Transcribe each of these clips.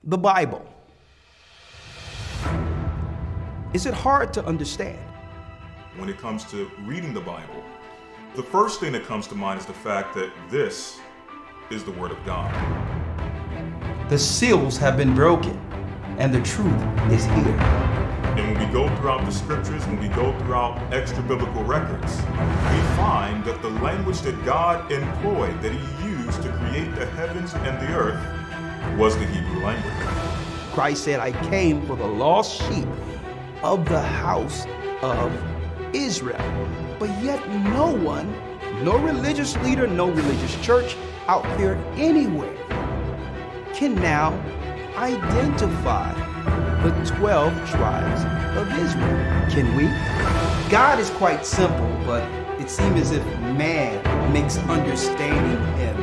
The Bible. Is it hard to understand? When it comes to reading the Bible, the first thing that comes to mind is the fact that this is the Word of God. The seals have been broken, and the truth is here. And when we go throughout the scriptures, when we go throughout extra biblical records, we find that the language that God employed, that He used to create the heavens and the earth, was the Hebrew language. Christ said, I came for the lost sheep of the house of Israel. But yet no one, no religious leader, no religious church out there anywhere can now identify the 12 tribes of Israel. Can we? God is quite simple, but it seems as if man makes understanding Him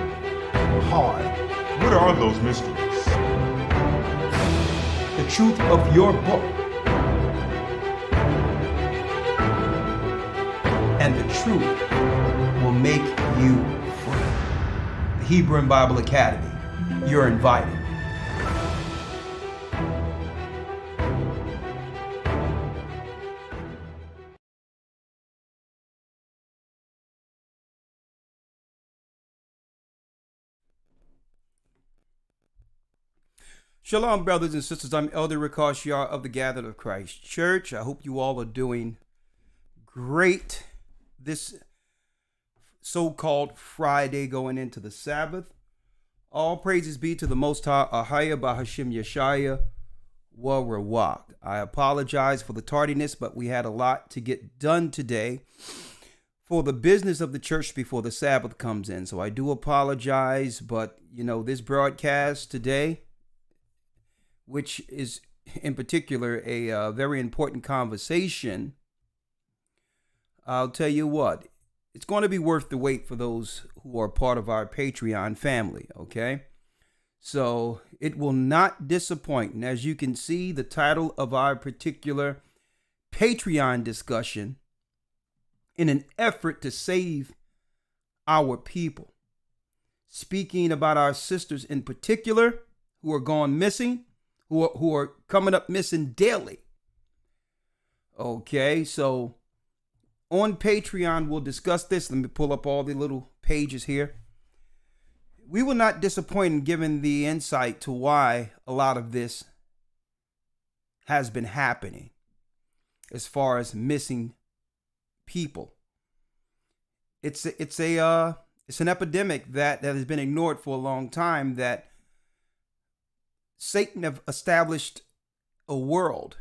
hard. What are those mysteries? The truth of your book and the truth will make you free. The Hebrew and Bible Academy. You're invited. Shalom, brothers and sisters. I'm Elder Rawchaa of the Gathered of Christ Church. I hope you all are doing great this so-called Friday going into the Sabbath. All praises be to the Most High, Ahaya Bahashim Yeshaya wa Rawak. I apologize for the tardiness, but we had a lot to get done today for the business of the church before the Sabbath comes in. So I do apologize, but you know, this broadcast today, which is in particular a very important conversation, I'll tell you what, it's going to be worth the wait for those who are part of our Patreon family, okay? So it will not disappoint. And as you can see, the title of our particular Patreon discussion, in an effort to save our people, speaking about our sisters in particular who are gone missing, who are coming up missing daily. Okay, so on Patreon, we'll discuss this. Let me pull up all the little pages here. We will not disappoint in giving the insight to why a lot of this has been happening as far as missing people. It's an epidemic that has been ignored for a long time, that Satan have established a world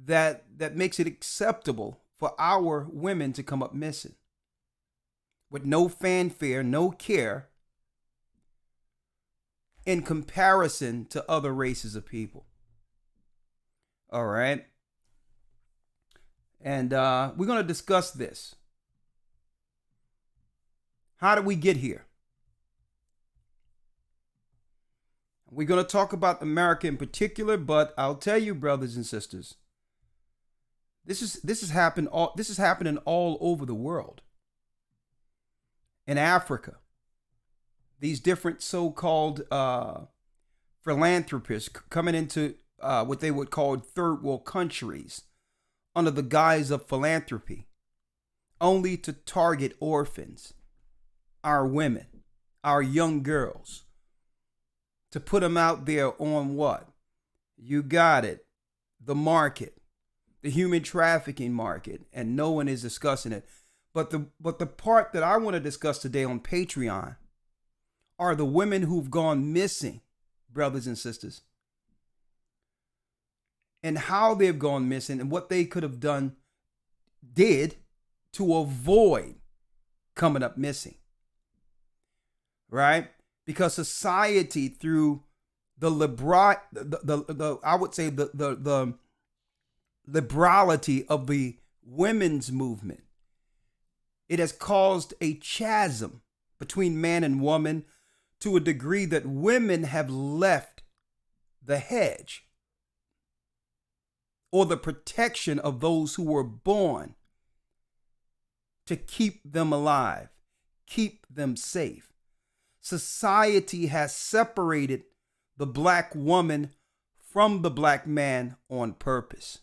that makes it acceptable for our women to come up missing with no fanfare, no care, in comparison to other races of people. All right. And we're going to discuss this. How did we get here? We're going to talk about America in particular, but I'll tell you, brothers and sisters, this is happening all over the world. In Africa, these different so-called philanthropists coming into what they would call third world countries under the guise of philanthropy, only to target orphans, our women, our young girls, to put them out there on what? You got it. The market, the human trafficking market, and no one is discussing it. But the part that I want to discuss today on Patreon are the women who've gone missing, brothers and sisters, and how they've gone missing and what they could have did to avoid coming up missing. Right? Because society, through the liberality of the women's movement, it has caused a chasm between man and woman to a degree that women have left the hedge or the protection of those who were born to keep them alive, keep them safe. society has separated the black woman from the black man on purpose.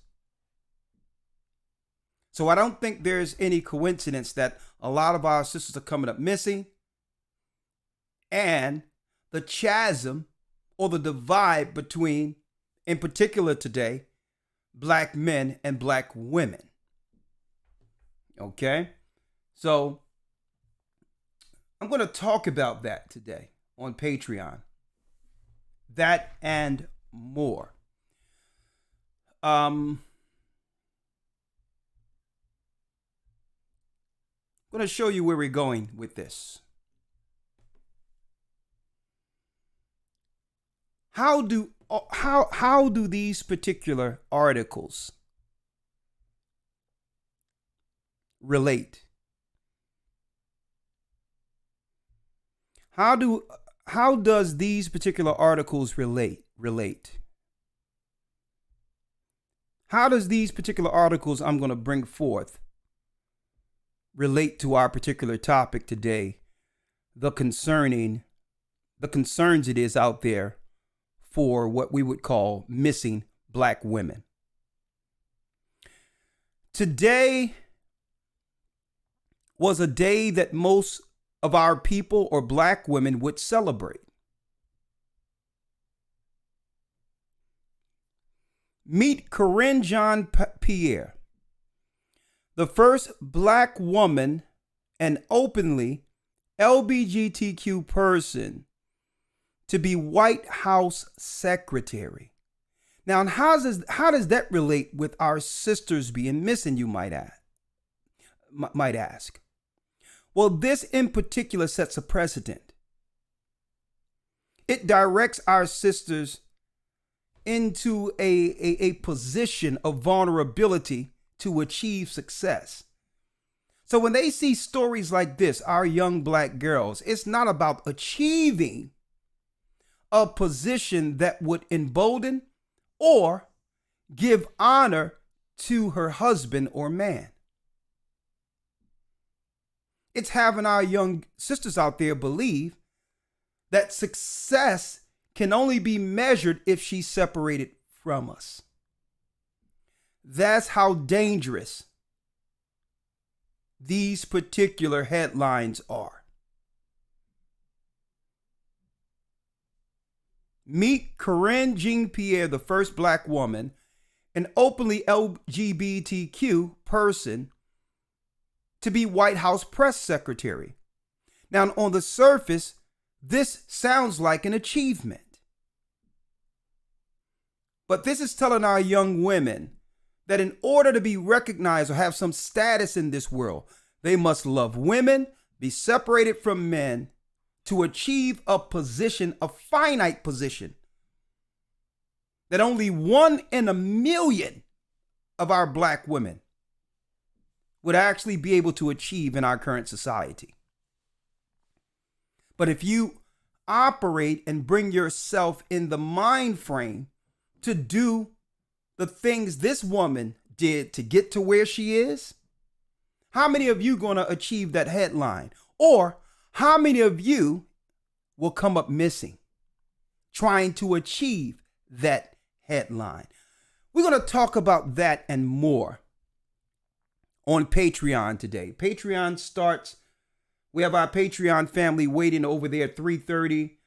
So I don't think there's any coincidence that a lot of our sisters are coming up missing, and the chasm or the divide between, in particular today, black men and black women. Okay? So I'm going to talk about that today on Patreon. That and more. I'm going to show you where we're going with this. How do these particular articles relate? How does these particular articles relate? How does these particular articles I'm going to bring forth relate to our particular topic today, the concerns it is out there for what we would call missing black women? Today was a day that most of our people or black women would celebrate. Meet Corinne Jean Pierre, the first black woman and openly LGBTQ person to be White House secretary. Now, how does that relate with our sisters being missing, you might ask? Well, this in particular sets a precedent. It directs our sisters into a position of vulnerability to achieve success. So when they see stories like this, our young black girls, it's not about achieving a position that would embolden or give honor to her husband or man. It's having our young sisters out there believe that success can only be measured if she's separated from us. That's how dangerous these particular headlines are. Meet Corinne Jean Pierre, the first black woman, an openly LGBTQ person to be White House press secretary. Now, on the surface, this sounds like an achievement. But this is telling our young women that in order to be recognized or have some status in this world, they must love women, be separated from men, to achieve a position, a finite position, that only 1 in a million of our black women would actually be able to achieve in our current society. But if you operate and bring yourself in the mind frame to do the things this woman did to get to where she is, how many of you going to achieve that headline? Or how many of you will come up missing trying to achieve that headline? We're going to talk about that and more on Patreon today. Patreon starts. We have our Patreon family waiting over there at 3:30.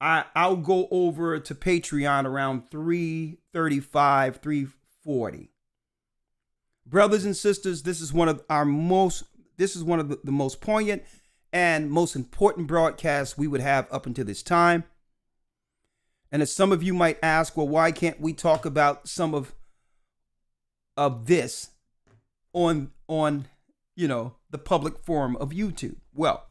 I'll go over to Patreon around 3:35, 3:40. Brothers and sisters, this is one of the most poignant and most important broadcasts we would have up until this time. And as some of you might ask, well, why can't we talk about some of this on the public forum of YouTube? Well,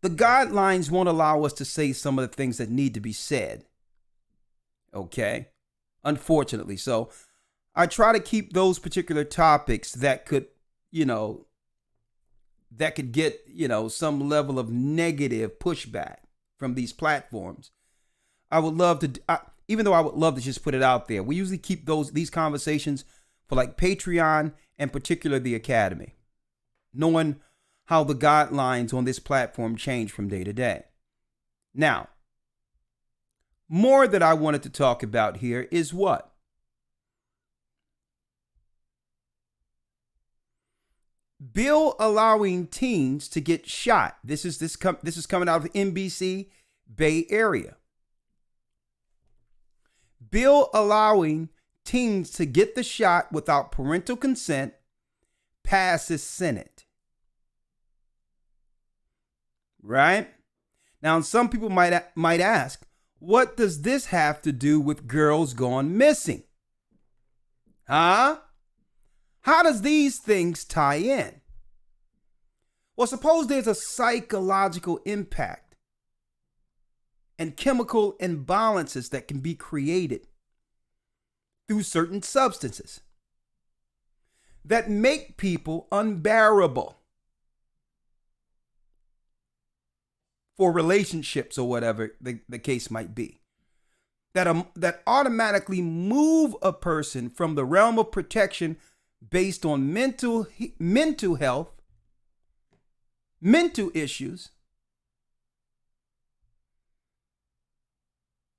the guidelines won't allow us to say some of the things that need to be said. Okay? Unfortunately. So I try to keep those particular topics that could get, some level of negative pushback from these platforms. I would love to, even though I would love to just put it out there, we usually keep these conversations for like Patreon and particularly the Academy, knowing how the guidelines on this platform change from day to day. Now, more that I wanted to talk about here is what? Bill allowing teens to get shot. This is coming out of the NBC Bay Area. Bill allowing teens to get the shot without parental consent passes Senate. Right? Now, some people might ask, what does this have to do with girls gone missing? Huh? How does these things tie in? Well, suppose there's a psychological impact and chemical imbalances that can be created through certain substances that make people unbearable for relationships or whatever the case might be. That automatically move a person from the realm of protection based on mental health, mental issues.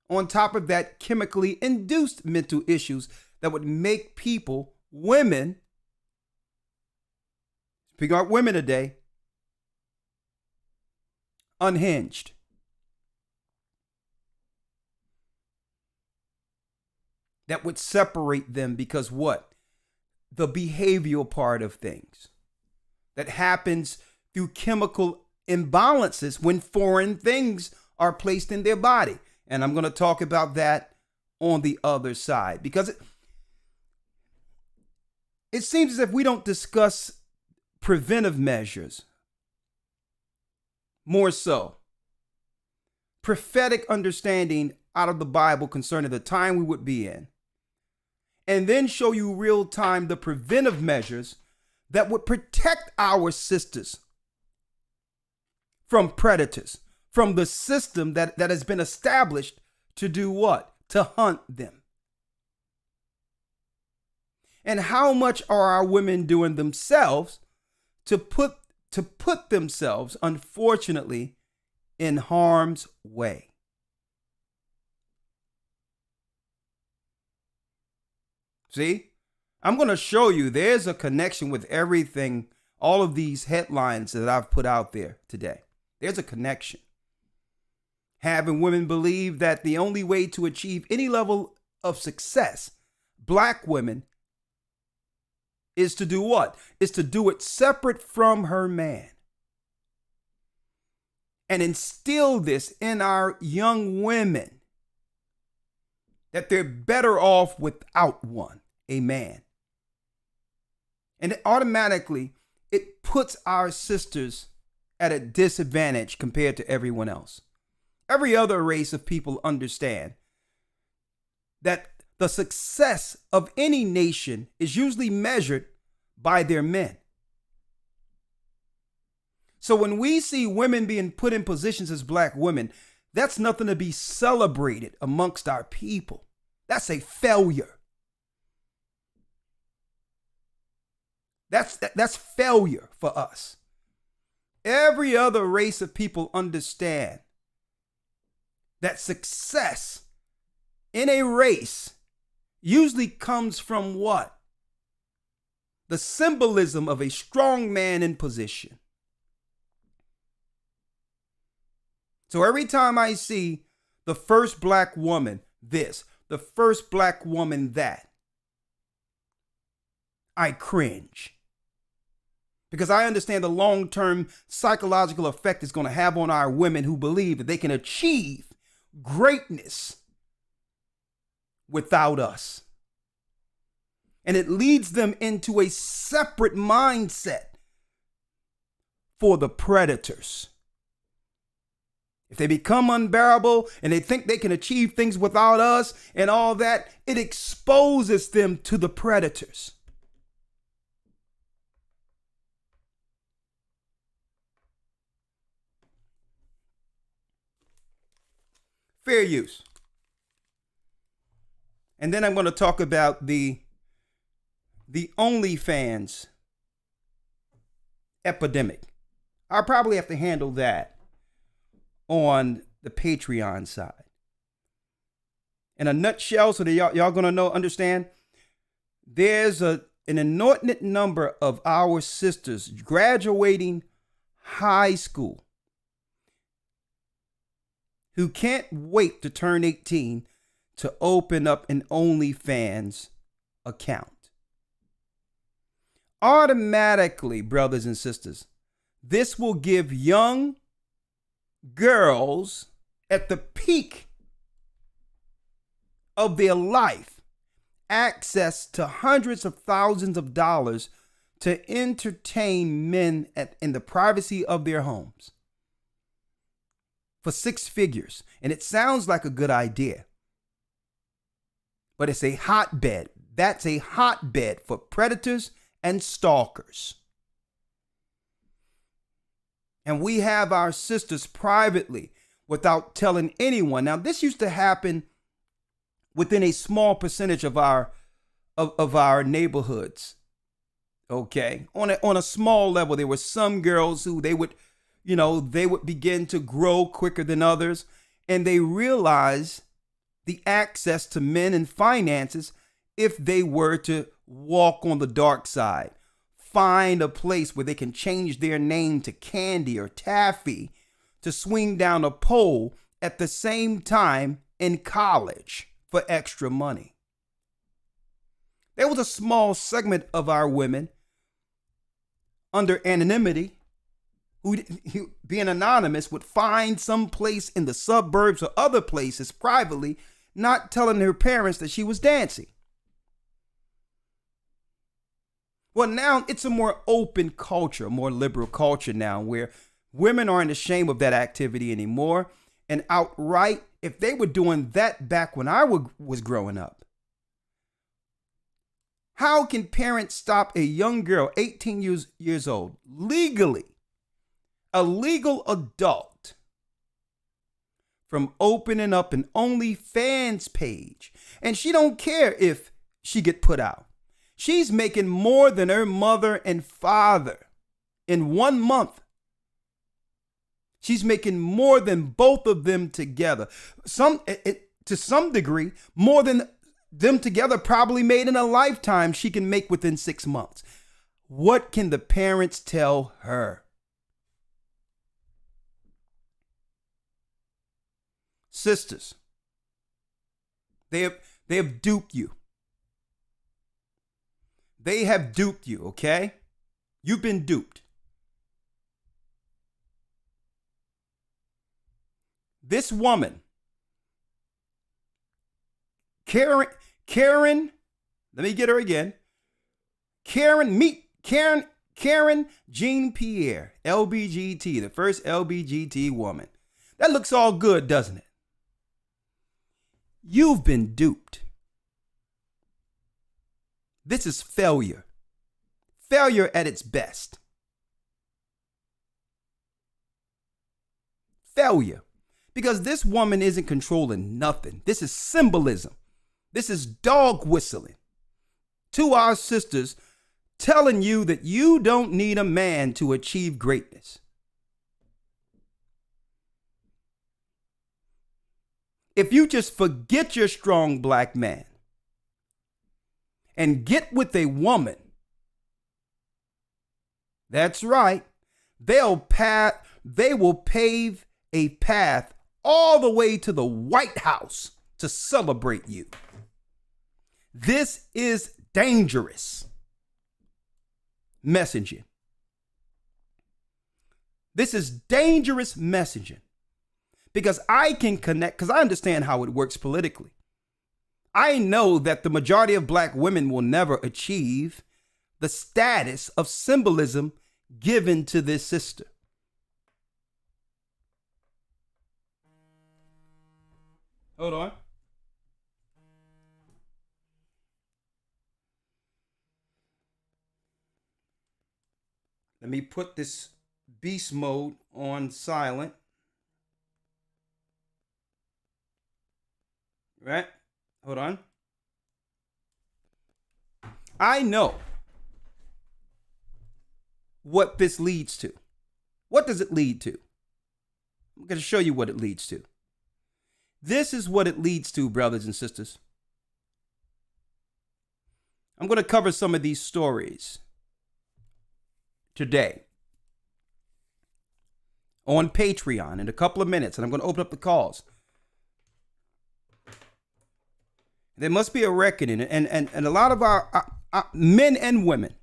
On top of that, chemically induced mental issues that would make people, women, speaking about women today, unhinged. That would separate them because what? The behavioral part of things that happens through chemical imbalances when foreign things are placed in their body. And I'm going to talk about that on the other side because it seems as if we don't discuss preventive measures. More so, prophetic understanding out of the Bible concerning the time we would be in, and then show you real time the preventive measures that would protect our sisters from predators, from the system that has been established to do what? To hunt them. And how much are our women doing themselves to put themselves, unfortunately, in harm's way? See, I'm going to show you there's a connection with everything, all of these headlines that I've put out there today. There's a connection. Having women believe that the only way to achieve any level of success, black women, is to do what? Is to do it separate from her man. And instill this in our young women that they're better off without one, a man. And it puts our sisters at a disadvantage compared to everyone else. Every other race of people understand that the success of any nation is usually measured by their men. So when we see women being put in positions as black women, that's nothing to be celebrated amongst our people. That's a failure. That's failure for us. Every other race of people understand that success in a race usually comes from what? The symbolism of a strong man in position. So every time I see the first black woman this, the first black woman that, I cringe. Because I understand the long-term psychological effect it's going to have on our women who believe that they can achieve greatness without us. And it leads them into a separate mindset for the predators. If they become unbearable and they think they can achieve things without us and all that, it exposes them to the predators. Fair use. And then I'm going to talk about the OnlyFans epidemic. I'll probably have to handle that on the Patreon side. In a nutshell, so that y'all gonna understand, there's an inordinate number of our sisters graduating high school who can't wait to turn 18 to open up an OnlyFans account. Automatically, brothers and sisters, this will give young girls at the peak of their life access to hundreds of thousands of dollars to entertain men in the privacy of their homes for 6 figures. And it sounds like a good idea, but it's a hotbed. That's a hotbed for predators and stalkers. And we have our sisters privately without telling anyone. Now, this used to happen within a small percentage of our neighborhoods. Okay. On a small level, there were some girls who they would begin to grow quicker than others, and they realized the access to men and finances if they were to walk on the dark side, find a place where they can change their name to Candy or Taffy to swing down a pole at the same time in college for extra money. There was a small segment of our women under anonymity who, being anonymous, would find some place in the suburbs or other places privately, not telling her parents that she was dancing. Well, now it's a more open culture, a more liberal culture now, where women aren't ashamed of that activity anymore. And outright, if they were doing that back when I was growing up, how can parents stop a young girl, 18 years old, legally, a legal adult, from opening up an OnlyFans page? And she don't care if she get put out. She's making more than her mother and father in 1 month. She's making more than both of them together. To some degree, more than them together probably made in a lifetime she can make within 6 months. What can the parents tell her? Sisters, they have duped you. They have duped you, okay? You've been duped. This woman, Karen, let me get her again. Karen Jean Pierre, LBGT, the first LBGT woman. That looks all good, doesn't it? You've been duped. This is failure. Failure at its best. Failure. Because this woman isn't controlling nothing. This is symbolism. This is dog whistling to our sisters, telling you that you don't need a man to achieve greatness. If you just forget your strong black man and get with a woman, that's right, they will pave a path all the way to the White House to celebrate you. This is dangerous messaging. This is dangerous messaging because I can connect, because I understand how it works politically. I know that the majority of black women will never achieve the status of symbolism given to this sister. Hold on. Let me put this beast mode on silent. Right? Hold on. I know what this leads to. What does it lead to? I'm going to show you what it leads to. This is what it leads to, brothers and sisters. I'm going to cover some of these stories today on Patreon in a couple of minutes, and I'm going to open up the calls. There must be a reckoning, and a lot of our men and women,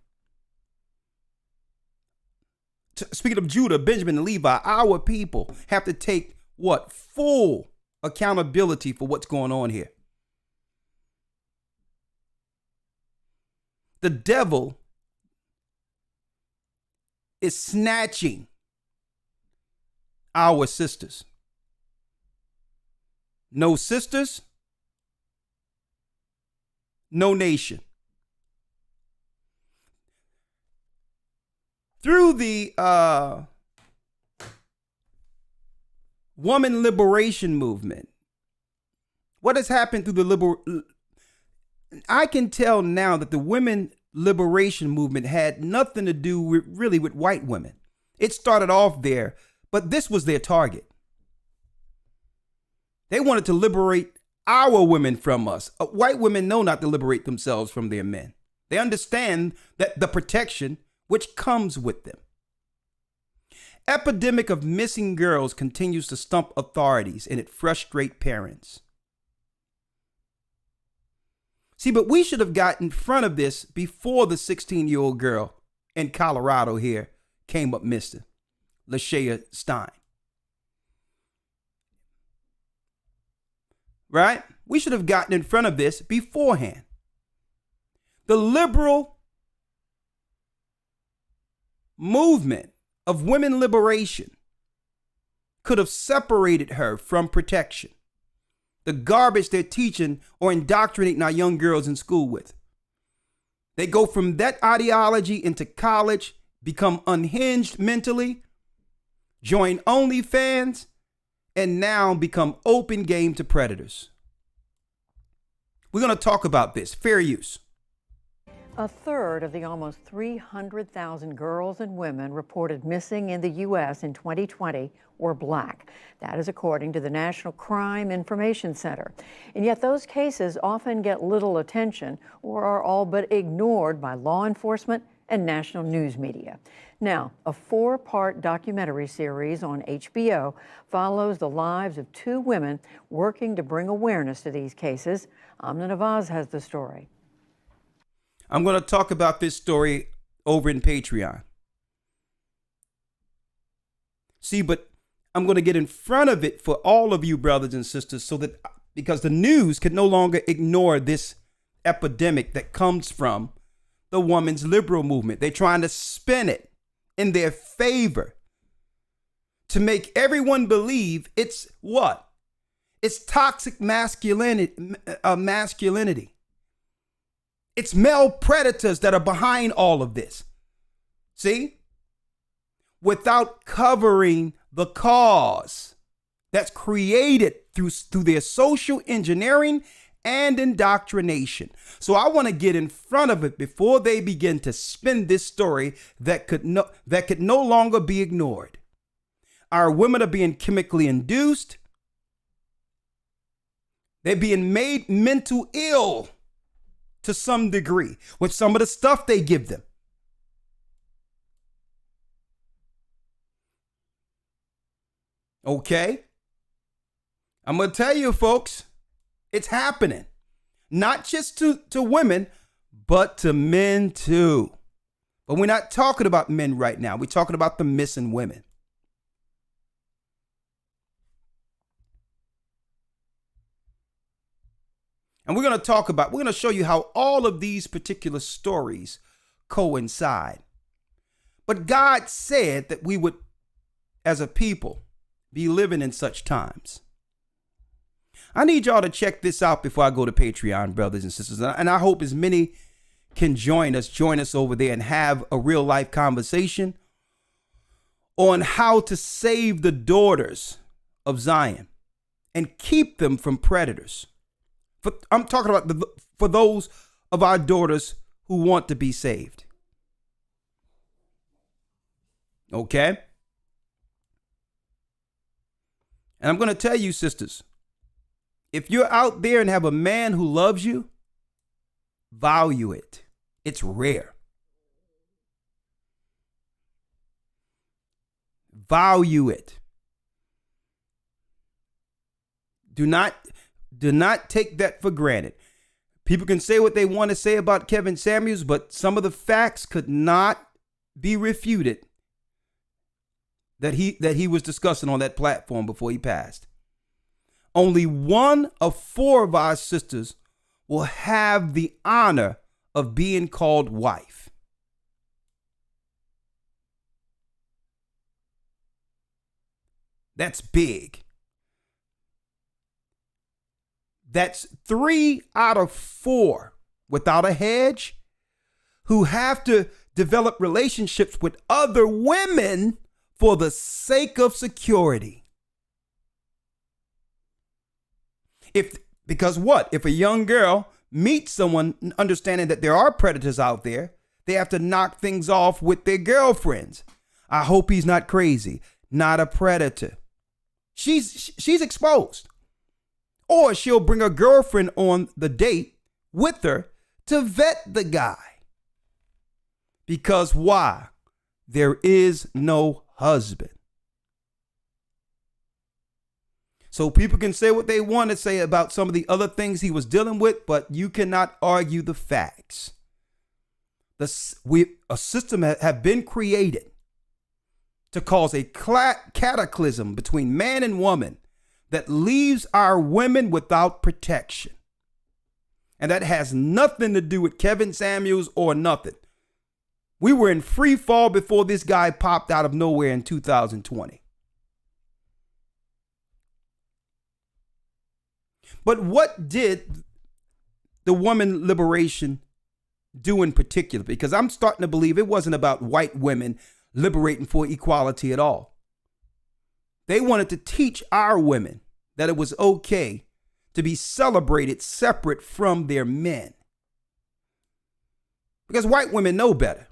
speaking of Judah, Benjamin, and Levi, our people have to take what? Full accountability for what's going on here. The devil is snatching our sisters. No sisters, no nation. Through the woman liberation movement, what has happened through the I can tell now that the women liberation movement had nothing to do with white women. It started off there, but this was their target. They wanted to liberate our women from us. White women know not to liberate themselves from their men. They understand that the protection which comes with them. Epidemic of missing girls continues to stump authorities, and it frustrates parents. See, but we should have got in front of this before the 16-year-old girl in Colorado here came up missing, Lawya Stein. Right? We should have gotten in front of this beforehand. The liberal movement of women liberation could have separated her from protection. The garbage they're teaching or indoctrinating our young girls in school with. They go from that ideology into college, become unhinged mentally, join OnlyFans, and now become open game to predators. We're going to talk about this. Fair use. A third of the almost 300,000 girls and women reported missing in the U.S. in 2020 were Black. That is according to the National Crime Information Center. And yet those cases often get little attention or are all but ignored by law enforcement and national news media. Now, a 4-part documentary series on HBO follows the lives of 2 women working to bring awareness to these cases. Amna Nawaz has the story. I'm going to talk about this story over in Patreon. See, but I'm going to get in front of it for all of you brothers and sisters so that because the news can no longer ignore this epidemic that comes from the women's liberal movement. They're trying to spin it in their favor to make everyone believe it's what? It's toxic masculinity. It's male predators that are behind all of this. See? Without covering the cause that's created through their social engineering and indoctrination. So I want to get in front of it before they begin to spin this story that could no longer be ignored. Our women are being chemically induced. They're being made mental ill to some degree with some of the stuff they give them. Okay? I'm going to tell you, folks, it's happening. Not just to women, but to men too. But we're not talking about men right now. We're talking about the missing women. And we're going to show you how all of these particular stories coincide. But God said that we would, as a people, be living in such times. I need y'all to check this out before I go to Patreon, brothers and sisters. And I hope as many can join us over there and have a real life conversation on how to save the daughters of Zion and keep them from predators. I'm talking about for those of our daughters who want to be saved. Okay? And I'm going to tell you, sisters, if you're out there and have a man who loves you, value it. It's rare. Value it. Do not take that for granted. People can say what they want to say about Kevin Samuels, but some of the facts could not be refuted that he was discussing on that platform before he passed. Only one of 4 of our sisters will have the honor of being called wife. That's big. That's 3 out of 4 without a hedge who have to develop relationships with other women for the sake of security. Because what? If a young girl meets someone understanding that there are predators out there, they have to knock things off with their girlfriends. I hope he's not crazy, not a predator. She's exposed. Or she'll bring her girlfriend on the date with her to vet the guy. Because why? There is no husband. So people can say what they want to say about some of the other things he was dealing with, but you cannot argue the facts. A system have been created to cause a cataclysm between man and woman that leaves our women without protection. And that has nothing to do with Kevin Samuels or nothing. We were in free fall before this guy popped out of nowhere in 2020. But what did the woman liberation do in particular? Because I'm starting to believe it wasn't about white women liberating for equality at all. They wanted to teach our women that it was okay to be celebrated separate from their men. Because white women know better.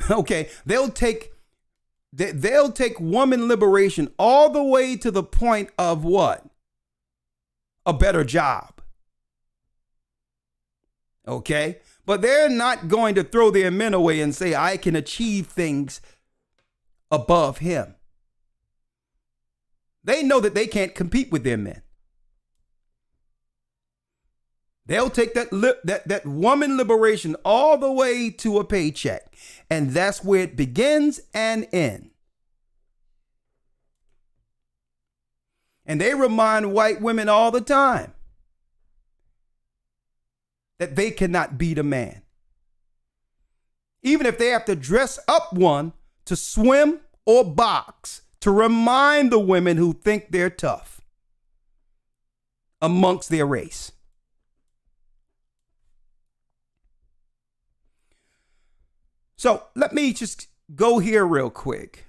Okay, they'll take woman liberation all the way to the point of what? A better job. Okay? But they're not going to throw their men away and say, I can achieve things above him. They know that they can't compete with their men. They'll take that woman liberation all the way to a paycheck. And that's where it begins and ends. And they remind white women all the time that they cannot beat a man. Even if they have to dress up one to swim or box, to remind the women who think they're tough amongst their race. So let me just go here real quick.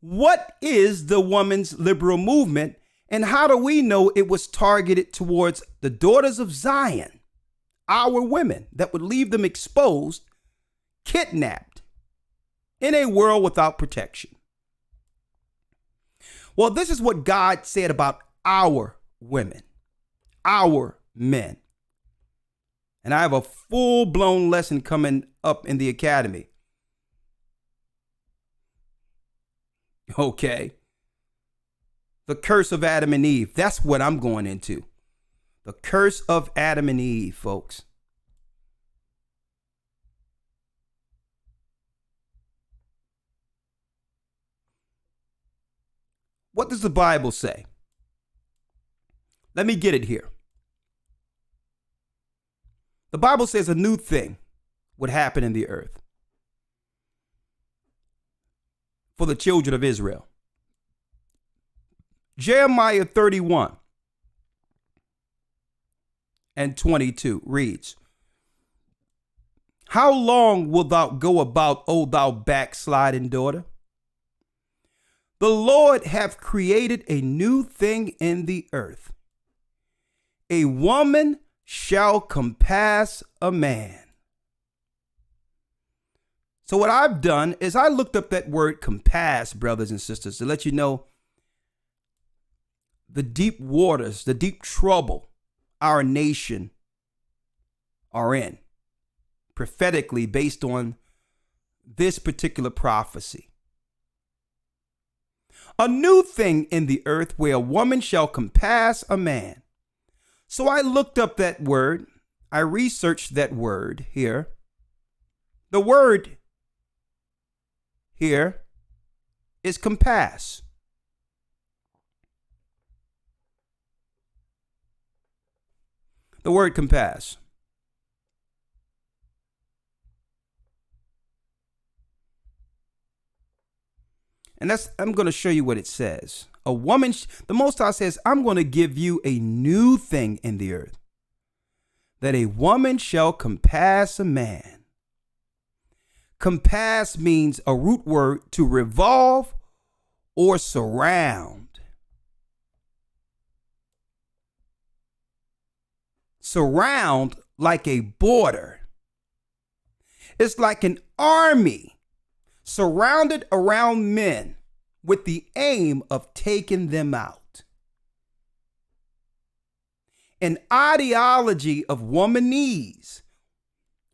What is the women's liberal movement, and how do we know it was targeted towards the daughters of Zion, our women, that would leave them exposed, kidnapped, in a world without protection? Well, this is what God said about our women, our men. And I have a full-blown lesson coming up in the academy. Okay. The curse of Adam and Eve. That's what I'm going into. The curse of Adam and Eve, folks. What does the Bible say? Let me get it here. The Bible says a new thing would happen in the earth for the children of Israel. Jeremiah 31 and 22 reads, How long wilt thou go about, O thou backsliding daughter? The Lord hath created a new thing in the earth. A woman shall compass a man. So what I've done is I looked up that word compass, brothers and sisters, to let you know the deep waters, the deep trouble our nation are in, prophetically based on this particular prophecy. A new thing in the earth where a woman shall compass a man. So I looked up that word. I researched that word here. The word here is compass. The word compass. And I'm going to show you what it says. A woman, the Most High says, I'm going to give you a new thing in the earth, that a woman shall compass a man. Compass means a root word to revolve or surround. Surround like a border. It's like an army surrounded around men with the aim of taking them out. An ideology of womanese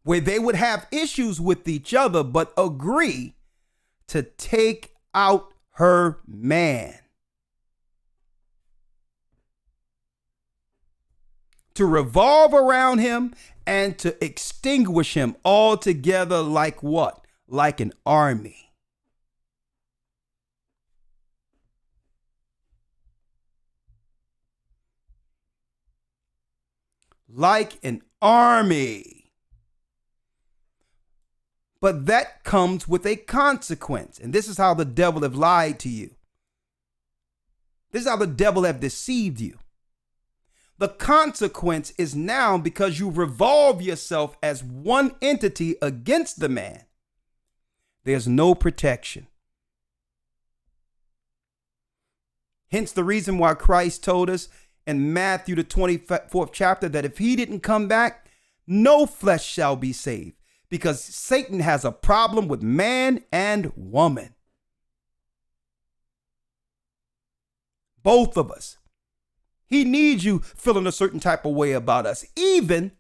where they would have issues with each other but agree to take out her man. To revolve around him and to extinguish him altogether like what? Like an army. Like an army. But that comes with a consequence. And this is how the devil have lied to you. This is how the devil have deceived you. The consequence is now, because you revolve yourself as one entity against the man, there's no protection. Hence the reason why Christ told us in Matthew the 24th chapter that if he didn't come back, no flesh shall be saved, because Satan has a problem with man and woman. Both of us. He needs you feeling a certain type of way about us, even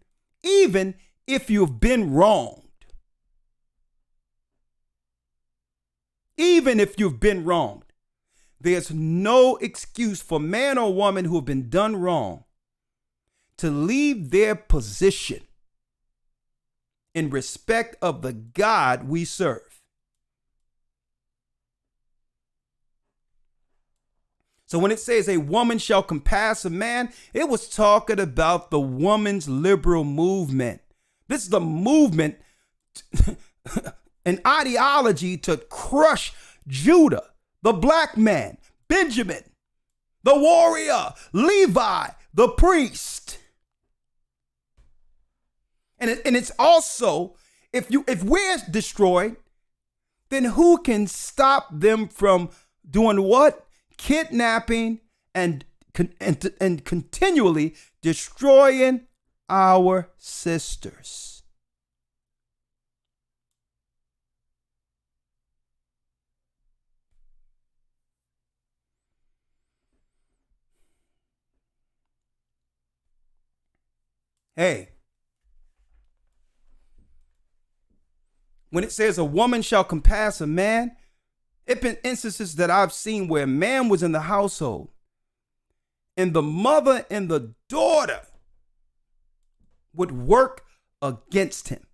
if you've been wronged. Even if you've been wronged, there's no excuse for man or woman who have been done wrong to leave their position in respect of the God we serve. So when it says a woman shall compass a man, it was talking about the woman's liberal movement. This is the movement, an ideology to crush Judah, the black man, Benjamin, the warrior, Levi, the priest. And it's also, if we're destroyed, then who can stop them from doing what? Kidnapping and continually destroying our sisters. Hey, when it says a woman shall compass a man, it's been instances that I've seen where a man was in the household and the mother and the daughter would work against him.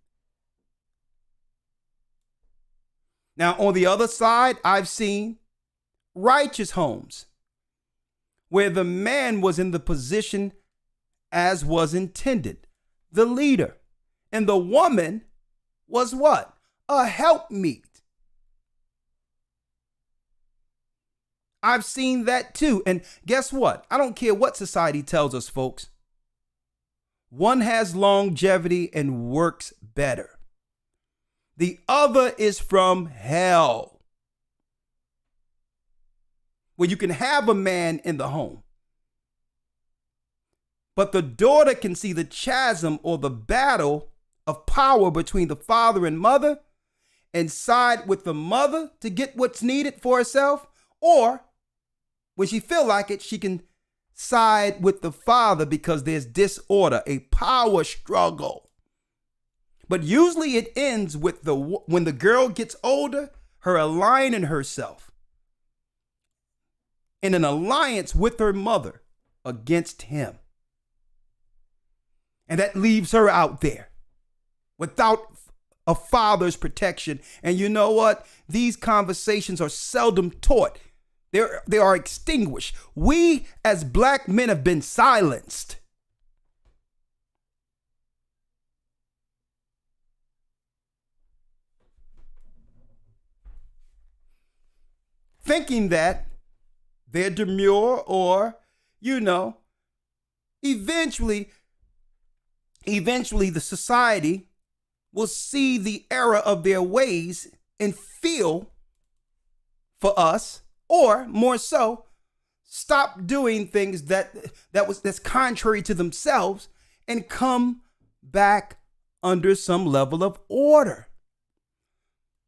Now, on the other side, I've seen righteous homes where the man was in the position as was intended, the leader, and the woman was what? A helpmeet. I've seen that too. And guess what? I don't care what society tells us, folks. One has longevity and works better. The other is from hell, where you can have a man in the home, but the daughter can see the chasm or the battle of power between the father and mother, and side with the mother to get what's needed for herself, or when she feel like it, she can side with the father because there's disorder, a power struggle. But usually it ends with when the girl gets older, her aligning herself in an alliance with her mother against him. And that leaves her out there without a father's protection. And you know what? These conversations are seldom taught. They are extinguished. We as black men have been silenced. Thinking that they're demure or, eventually the society will see the error of their ways and feel for us, or more so, stop doing things that's contrary to themselves and come back under some level of order.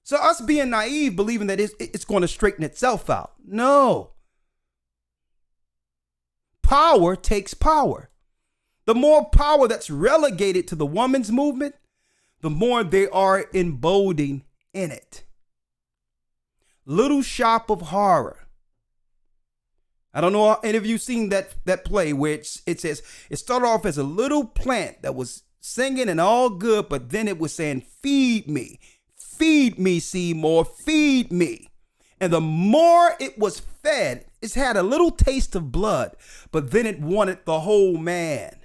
So us being naive, believing that it's going to straighten itself out. No. Power takes power. The more power that's relegated to the woman's movement, the more they are emboldened in it. Little Shop of Horror. I don't know any of you seen that play where it says it started off as a little plant that was singing and all good, but then it was saying, "Feed me, Seymour, feed me." And the more it was fed, it's had a little taste of blood, but then it wanted the whole man.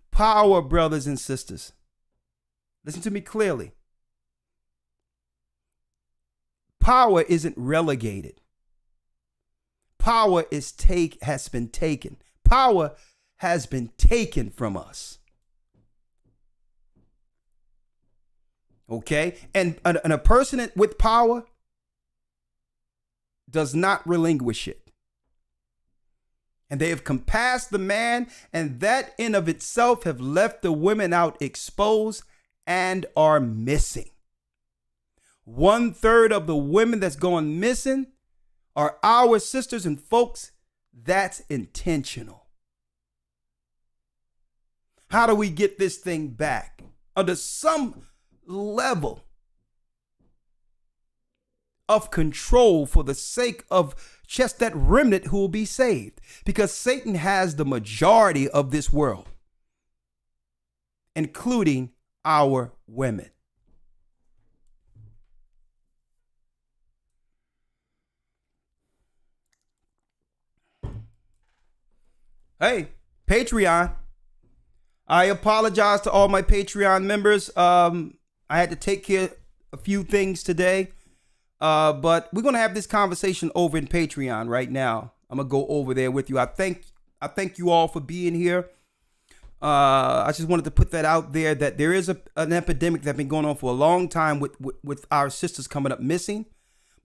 Power, brothers and sisters. Listen to me clearly. Power isn't relegated. Power has been taken. Power has been taken from us. Okay? And a person with power does not relinquish it. And they have compassed the man, and that in of itself have left the women out exposed and are missing. 1/3 of the women that's going missing are our sisters, and folks, that's intentional. How do we get this thing back? Under some level of control for the sake of just that remnant who will be saved. Because Satan has the majority of this world, including our women. Hey, Patreon. I apologize to all my Patreon members. I had to take care of a few things today. But we're going to have this conversation over in Patreon right now. I'm going to go over there with you. I thank you all for being here. I just wanted to put that out there, that there is an epidemic that's been going on for a long time with our sisters coming up missing.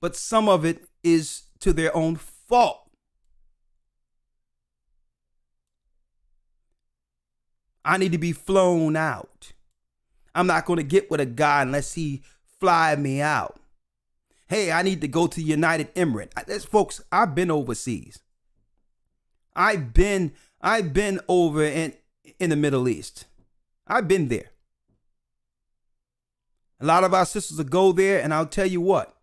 But some of it is to their own fault. I need to be flown out. I'm not going to get with a guy unless he fly me out. Hey, I need to go to United Emirates. Folks, I've been overseas. I've been over in the Middle East. I've been there. A lot of our sisters will go there, and I'll tell you what.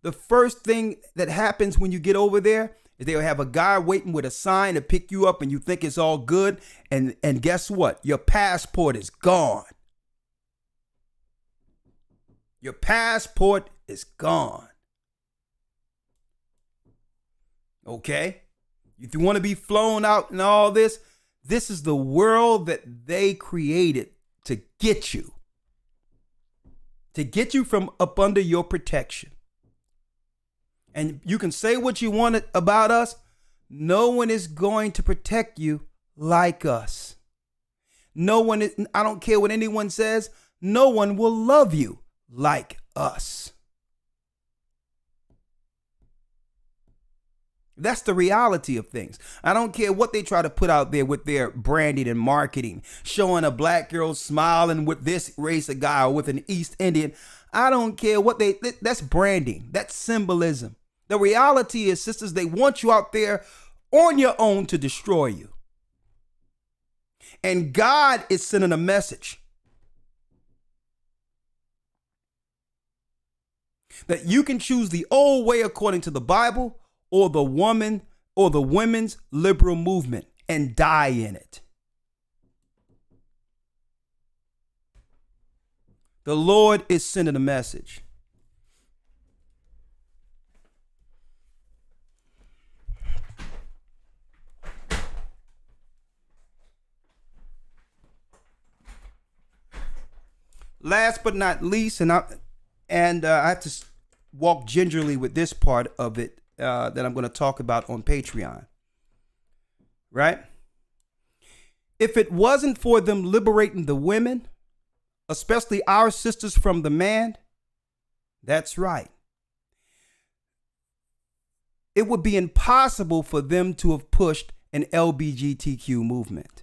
The first thing that happens when you get over there is they'll have a guy waiting with a sign to pick you up, and you think it's all good. And guess what? Your passport is gone. Your passport is gone. Okay? If you want to be flown out and all this, this is the world that they created to get you. To get you from up under your protection. And you can say what you want about us. No one is going to protect you like us. No one is, I don't care what anyone says. No one will love you like us. That's the reality of things. I don't care what they try to put out there with their branding and marketing, showing a black girl smiling with this race of guy or with an East Indian. I don't care what that's branding. That's symbolism. The reality is, sisters, they want you out there on your own to destroy you. And God is sending a message that you can choose the old way according to the Bible, or the woman or the women's liberal movement, and die in it. The Lord is sending a message. Last but not least, and I have to walk gingerly with this part of it that I'm going to talk about on Patreon. Right? If it wasn't for them liberating the women, especially our sisters from the man, that's right, it would be impossible for them to have pushed an LGBTQ movement.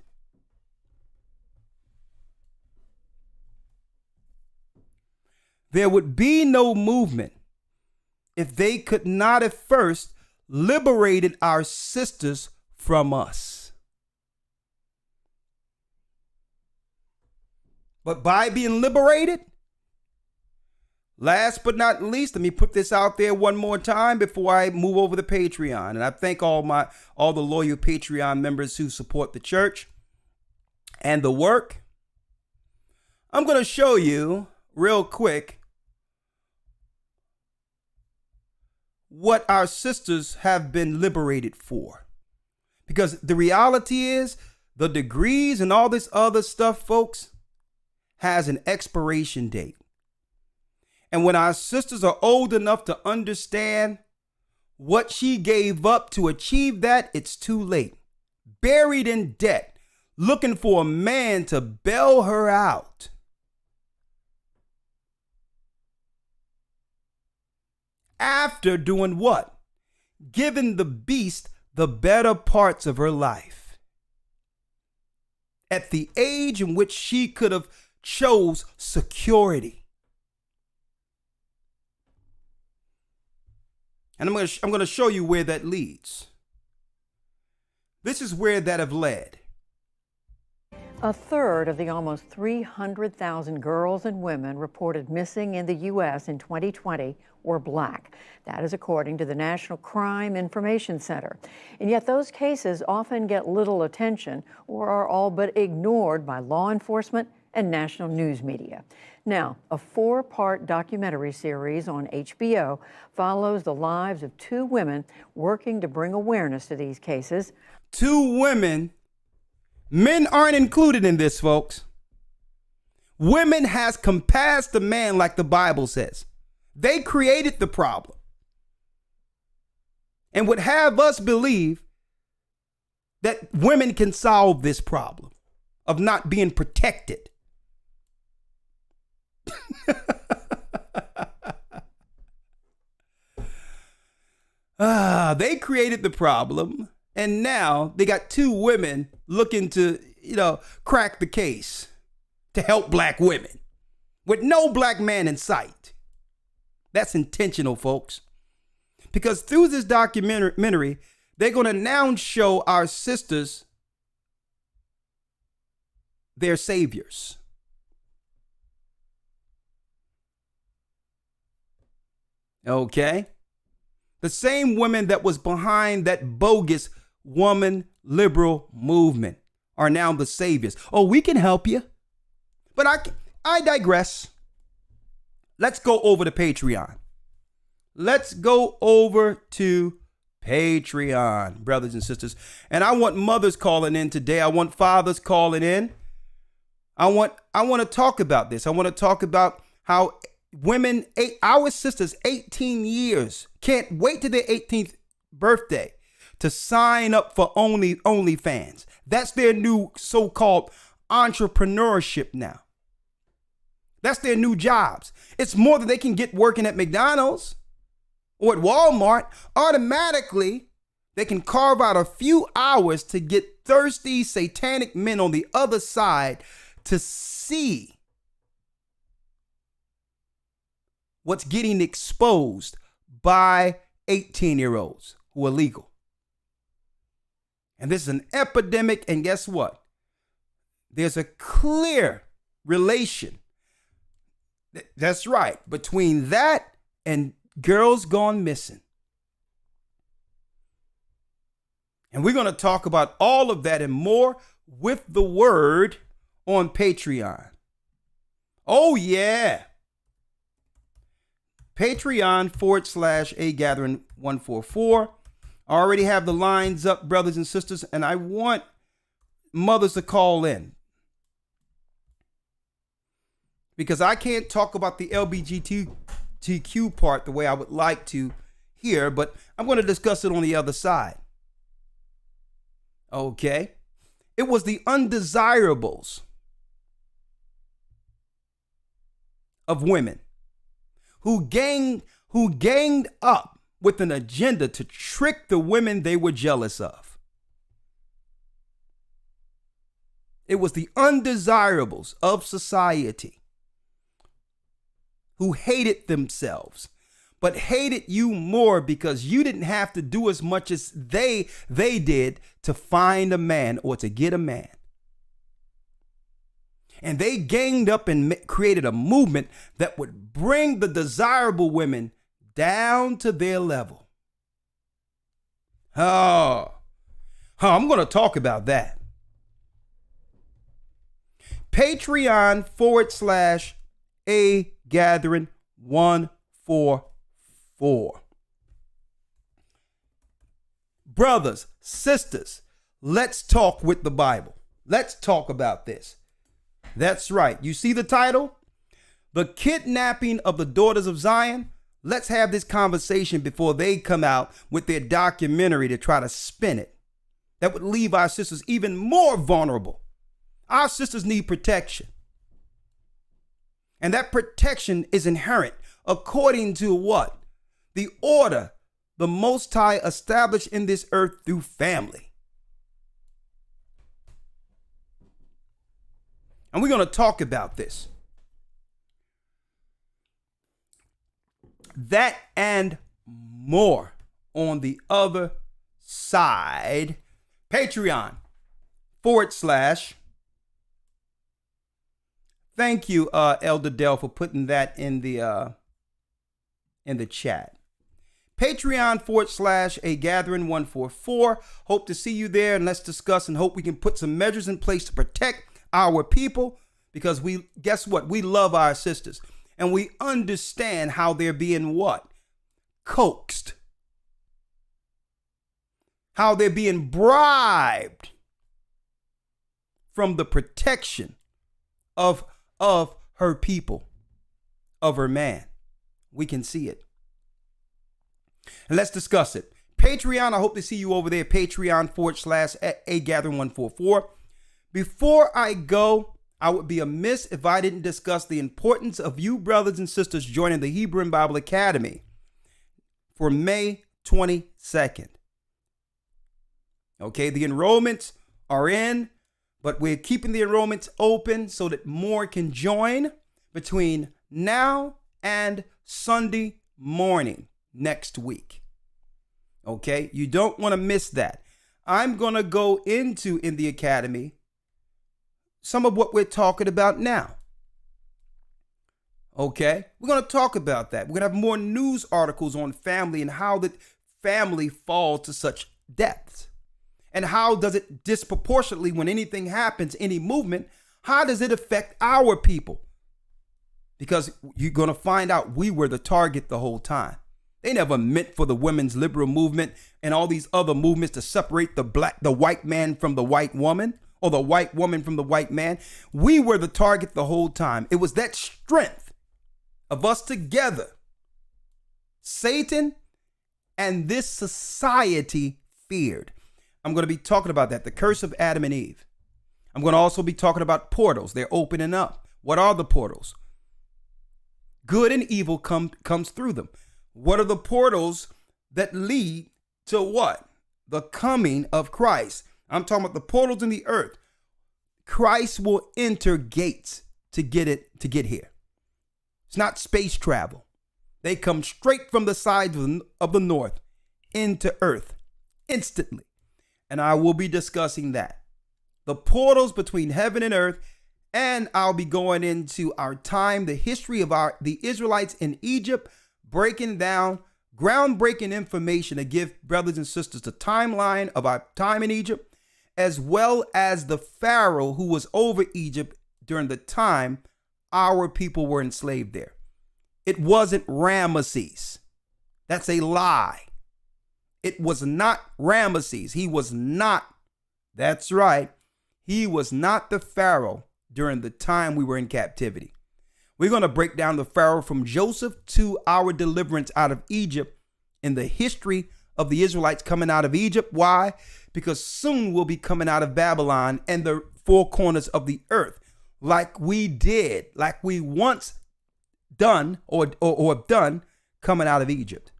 There would be no movement if they could not have first liberated our sisters from us. But by being liberated, last but not least, let me put this out there one more time before I move over to Patreon. And I thank all the loyal Patreon members who support the church and the work. I'm going to show you real quick what our sisters have been liberated for. Because the reality is, the degrees and all this other stuff, folks, has an expiration date. And when our sisters are old enough to understand what she gave up to achieve that, it's too late. Buried in debt, looking for a man to bail her out. After doing what? Giving the beast the better parts of her life. At the age in which she could have chose security. And I'm going to show you where that leads. This is where that have led. A third of the almost 300,000 girls and women reported missing in the U.S. in 2020 were black. That is according to the National Crime Information Center. And yet those cases often get little attention or are all but ignored by law enforcement and national news media. Now, a 4-part documentary series on HBO follows the lives of 2 women working to bring awareness to these cases. 2 women. Men aren't included in this, folks. Women has compassed the man, like the Bible says. They created the problem and would have us believe that women can solve this problem of not being protected. They created the problem, and now they got 2 women looking to, crack the case to help black women with no black man in sight. That's intentional, folks. Because through this documentary, they're going to now show our sisters their saviors. Okay? The same women that was behind that bogus woman liberal movement are now the saviors. Oh, we can help you. But I digress. Let's go over to Patreon. Let's go over to Patreon, brothers and sisters. And I want mothers calling in today. I want fathers calling in. I want to talk about this. I want to talk about how women, our sisters, 18 years, can't wait to their 18th birthday to sign up for OnlyFans. That's their new so-called entrepreneurship now. That's their new jobs. It's more than they can get working at McDonald's or at Walmart. Automatically, They can carve out a few hours to get thirsty satanic men on the other side to see what's getting exposed by 18-year-olds who are legal. And this is an epidemic. And guess what? There's a clear relation. That's right. Between that and girls gone missing. And we're going to talk about all of that and more with the word on Patreon. Oh, yeah. Patreon.com/AGathering144. I already have the lines up, brothers and sisters, and I want mothers to call in. Because I can't talk about the LGBTQ part the way I would like to here, but I'm going to discuss it on the other side. Okay? It was the undesirables of women who ganged up with an agenda to trick the women they were jealous of. It was the undesirables of society who hated themselves, but hated you more because you didn't have to do as much as they did to find a man or to get a man. And they ganged up and created a movement that would bring the desirable women down to their level. I'm going to talk about that. Patreon.com/AGathering144. Brothers, sisters, let's talk with the Bible. Let's talk about this. That's right. You see the title? The Kidnapping of the Daughters of Zion. Let's have this conversation before they come out with their documentary to try to spin it. That would leave our sisters even more vulnerable. Our sisters need protection. And that protection is inherent according to what? The order the Most High established in this earth through family. And we're going to talk about this. That and more on the other side. Patreon / Thank you, Elder Dell, for putting that in the chat. Patreon / AGathering144. Hope to see you there, and let's discuss and hope we can put some measures in place to protect our people, because guess what? We love our sisters, and we understand how they're being what? Coaxed. How they're being bribed from the protection of her people, of her man. We can see it. And let's discuss it. Patreon, I hope to see you over there. Patreon / AGathering144. Before I go, I would be amiss if I didn't discuss the importance of you brothers and sisters joining the Hebrew and Bible Academy for May 22nd. Okay, the enrollments are in, but we're keeping the enrollments open so that more can join between now and Sunday morning next week. Okay, you don't want to miss that. I'm going to go into in the academy some of what we're talking about now. Okay, we're going to talk about that. We're going to have more news articles on family and how the family falls to such depths. And how does it disproportionately, when anything happens, any movement, how does it affect our people? Because you're going to find out we were the target the whole time. They never meant for the women's liberal movement and all these other movements to separate the white man from the white woman, or the white woman from the white man. We were the target the whole time. It was that strength of us together. Satan and this society feared. I'm going to be talking about that, the curse of Adam and Eve. I'm going to also be talking about portals. They're opening up. What are the portals? Good and evil comes through them. What are the portals that lead to what? the coming of Christ. I'm talking about the portals in the earth. Christ will enter gates to get here. It's not space travel. They come straight from the sides of the north into earth instantly. And I will be discussing that. The portals between heaven and earth. And I'll be going into our time, the history of the Israelites in Egypt, breaking down groundbreaking information to give brothers and sisters the timeline of our time in Egypt, as well as the Pharaoh who was over Egypt during the time our people were enslaved there. It wasn't Ramesses. That's a lie. It was not Ramesses. He was not. That's right. He was not the Pharaoh during the time we were in captivity. We're going to break down the Pharaoh from Joseph to our deliverance out of Egypt in the history of the Israelites coming out of Egypt. Why? Because soon we'll be coming out of Babylon and the four corners of the earth like we did, like we once done or done coming out of Egypt.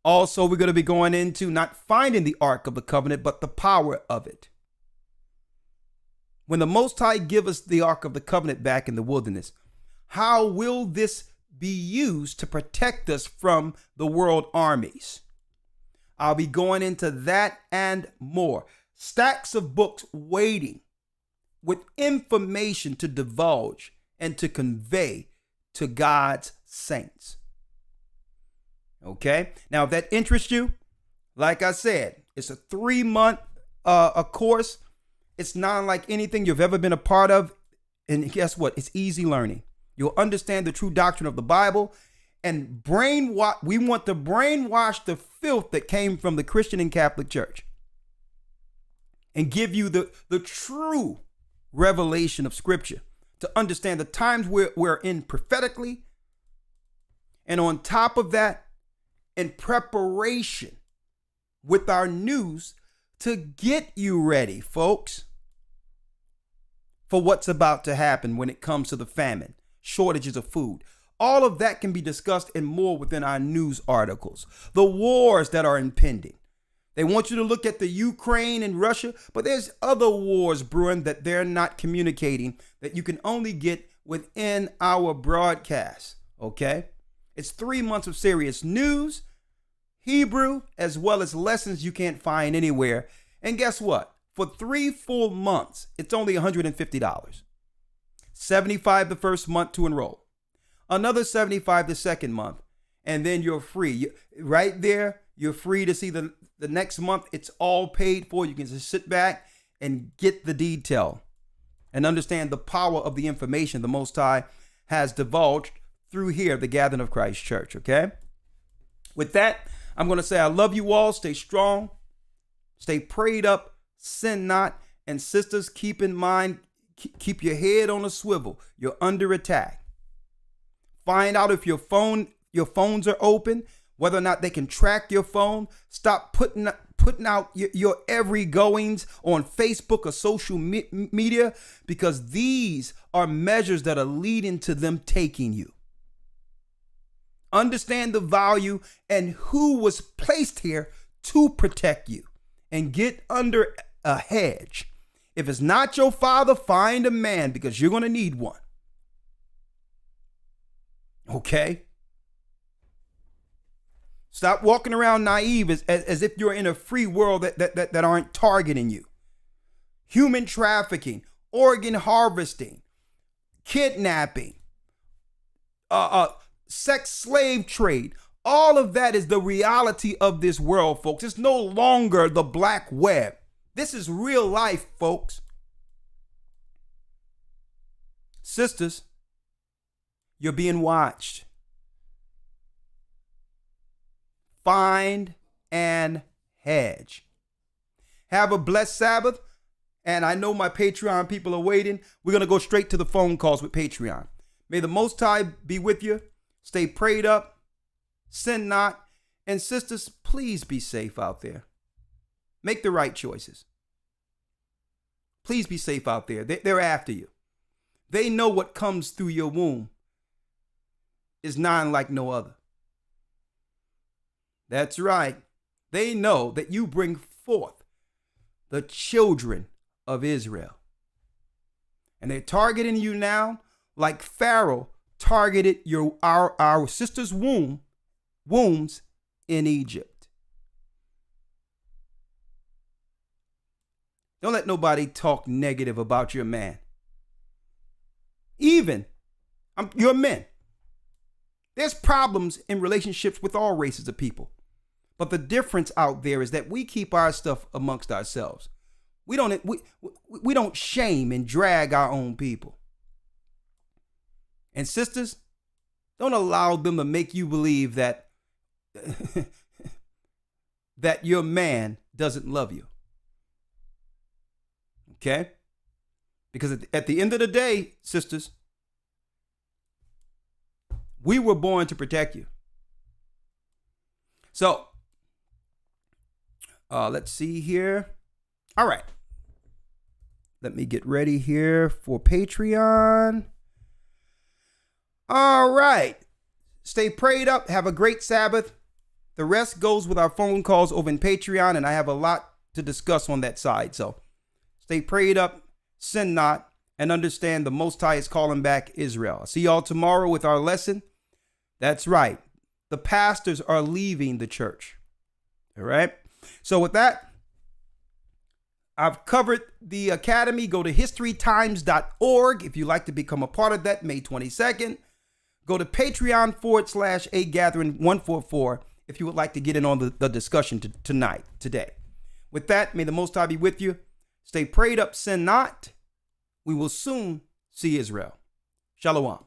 Also, we're going to be going into not finding the Ark of the Covenant, but the power of it. When the Most High give us the Ark of the Covenant back in the wilderness, how will this be used to protect us from the world armies? I'll be going into that and more. Stacks of books waiting with information to divulge and to convey to God's saints. Okay? Now, if that interests you, like I said, it's a 3-month a course. It's not like anything you've ever been a part of. And guess what? It's easy learning. You'll understand the true doctrine of the Bible and brainwash. We want to brainwash the filth that came from the Christian and Catholic Church and give you the true revelation of Scripture to understand the times we're in prophetically. And on top of that, in preparation with our news to get you ready, folks, for what's about to happen when it comes to the famine, shortages of food. All of that can be discussed and more within our news articles. The wars that are impending. They want you to look at the Ukraine and Russia, but there's other wars brewing that they're not communicating that you can only get within our broadcast. Okay? It's 3 months of serious news, Hebrew, as well as lessons you can't find anywhere. And guess what? For 3 full months, it's only $150. $75 the first month to enroll. Another $75 the second month. And then you're free. Right there, you're free to see the next month. It's all paid for. You can just sit back and get the detail and understand the power of the information the Most High has divulged through here, the Gathering of Christ Church. Okay? With that, I'm going to say I love you all. Stay strong. Stay prayed up. Sin not. And sisters, keep in mind, keep your head on a swivel. You're under attack. Find out if your phones are open, whether or not they can track your phone. Stop putting out your every goings on Facebook or social media, because these are measures that are leading to them taking you. Understand the value and who was placed here to protect you, and get under a hedge. If it's not your father, find a man, because you're going to need one. Okay? Stop walking around naive as if you're in a free world that aren't targeting you. Human trafficking, organ harvesting, kidnapping, sex slave trade. All of that is the reality of this world, folks. It's no longer the black web. This is real life, folks. Sisters, you're being watched. Find and hedge. Have a blessed Sabbath. And I know my Patreon people are waiting. We're going to go straight to the phone calls with Patreon. May the Most High be with you. Stay prayed up. Sin not. And sisters, please be safe out there. Make the right choices. Please be safe out there. They're after you. They know what comes through your womb is none like no other. That's right. They know that you bring forth the children of Israel. And they're targeting you now like Pharaoh targeted our sisters' wombs in Egypt. Don't let nobody talk negative about your man. Even your men. There's problems in relationships with all races of people. But the difference out there is that we keep our stuff amongst ourselves. We don't shame and drag our own people. And sisters, don't allow them to make you believe that that your man doesn't love you. Okay? Because at the end of the day, sisters, we were born to protect you. So, let's see here. All right. Let me get ready here for Patreon. All right. Stay prayed up. Have a great Sabbath. The rest goes with our phone calls over in Patreon, and I have a lot to discuss on that side. So stay prayed up, sin not, and understand the Most High is calling back Israel. I'll see y'all tomorrow with our lesson. That's right. The pastors are leaving the church. All right. So with that, I've covered the academy. Go to historytimes.org if you'd like to become a part of that, May 22nd. Go to Patreon/AGathering144 if you would like to get in on the discussion today. With that, may the Most High be with you. Stay prayed up, sin not. We will soon see Israel. Shalom.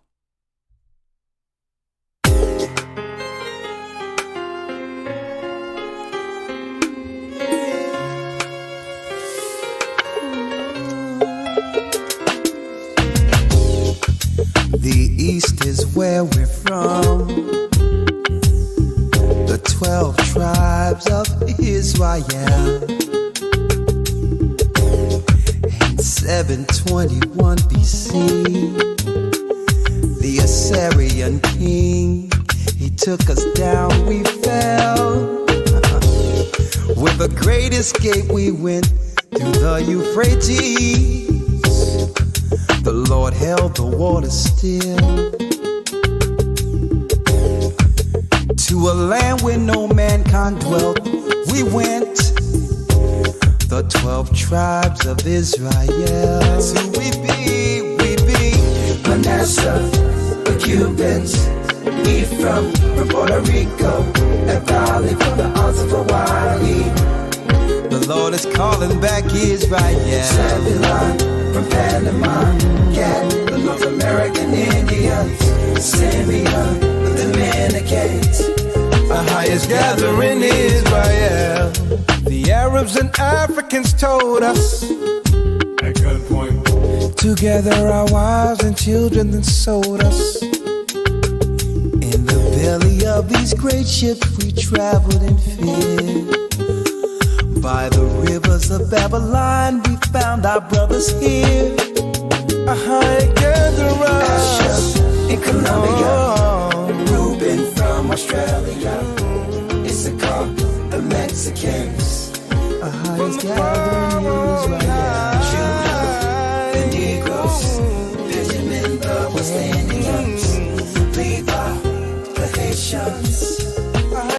The East is where we're from. The 12 tribes of Israel. In 721 BC, the Assyrian king, he took us down, we fell. With a great escape we went through the Euphrates. The Lord held the water still. To a land where no mankind dwelt, we went. The 12 tribes of Israel. So we be Manasseh, the Cubans, Ephraim from Puerto Rico, and Valley from the Isles of Hawaii. The Lord is calling back Israel. Zebulon from Panama, Gad, the North American Indians, Simeon, the Dominicans. The highest gathering Israel. The Arabs and Africans told us at gunpoint. Together our wives and children then sold us. In the belly of these great ships we traveled in fear. By the rivers of Babylon we found our brothers here. A high gatherer in Colombia, Reuben from Australia, Issachar, the Mexicans, a highest gathering Israel, Judah, the Negroes, Benjamin, the West Indians, Levi, the Haitians.